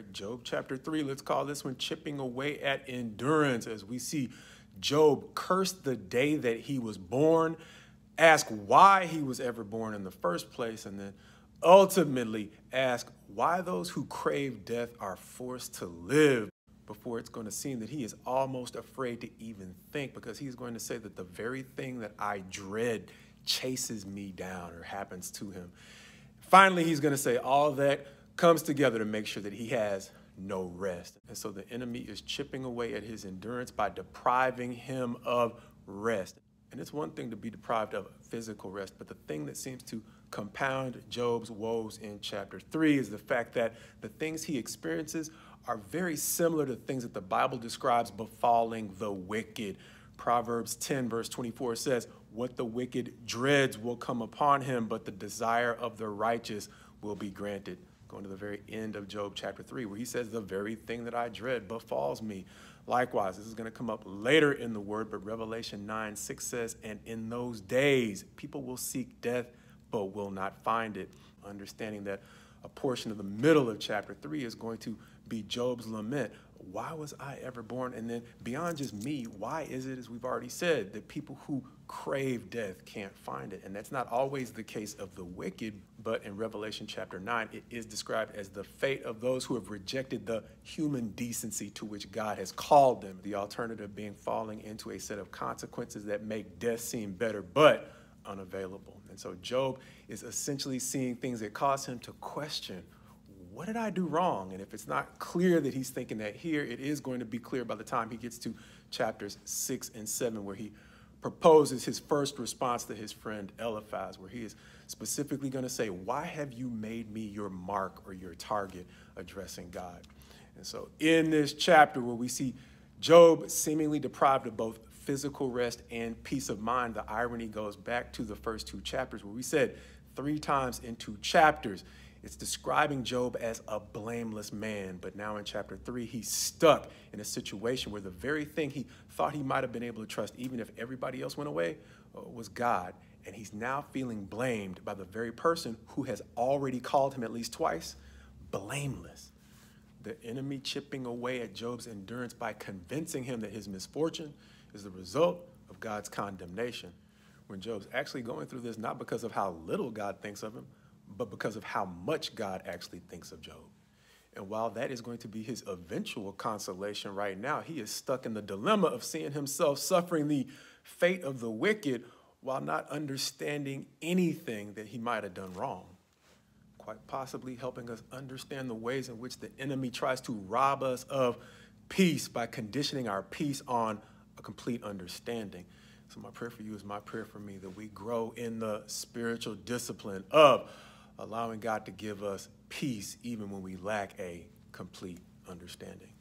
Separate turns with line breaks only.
right, Job chapter 3, let's call this one chipping away at endurance, as we see Job curse the day that he was born, ask why he was ever born in the first place, and then ultimately ask why those who crave death are forced to live, before it's going to seem that he is almost afraid to even think, because he's going to say that the very thing that I dread chases me down or happens to him. Finally, he's going to say all that comes together to make sure that he has no rest. And so the enemy is chipping away at his endurance by depriving him of rest. And it's one thing to be deprived of physical rest, but the thing that seems to compound Job's woes in chapter 3 is the fact that the things he experiences are very similar to things that the Bible describes befalling the wicked. Proverbs 10 verse 24 says, "What the wicked dreads will come upon him, but the desire of the righteous will be granted." Going to the very end of Job chapter 3, where he says, "The very thing that I dread befalls me." Likewise, this is going to come up later in the word, but Revelation 9:6 says, "And in those days, people will seek death, but will not find it." Understanding that a portion of the middle of chapter 3 is going to be Job's lament. Why was I ever born? And then beyond just me, why is it, as we've already said, that people who crave death can't find it? And that's not always the case of the wicked, but in Revelation chapter 9, it is described as the fate of those who have rejected the human decency to which God has called them. The alternative being falling into a set of consequences that make death seem better, but unavailable. And so Job is essentially seeing things that cause him to question, what did I do wrong? And if it's not clear that he's thinking that here, it is going to be clear by the time he gets to chapters 6 and 7, where he proposes his first response to his friend Eliphaz, where he is specifically going to say, "Why have you made me your mark or your target?" addressing God. And so in this chapter, where we see Job seemingly deprived of both physical rest and peace of mind, the irony goes back to the first two chapters, where we said 3 times in 2 chapters, it's describing Job as a blameless man. But now in chapter 3, he's stuck in a situation where the very thing he thought he might have been able to trust, even if everybody else went away, was God. And he's now feeling blamed by the very person who has already called him at least twice blameless. The enemy chipping away at Job's endurance by convincing him that his misfortune is the result of God's condemnation, when Job's actually going through this not because of how little God thinks of him, but because of how much God actually thinks of Job. And while that is going to be his eventual consolation right now, he is stuck in the dilemma of seeing himself suffering the fate of the wicked while not understanding anything that he might have done wrong. Quite possibly helping us understand the ways in which the enemy tries to rob us of peace by conditioning our peace on a complete understanding. So my prayer for you is my prayer for me, that we grow in the spiritual discipline of allowing God to give us peace even when we lack a complete understanding.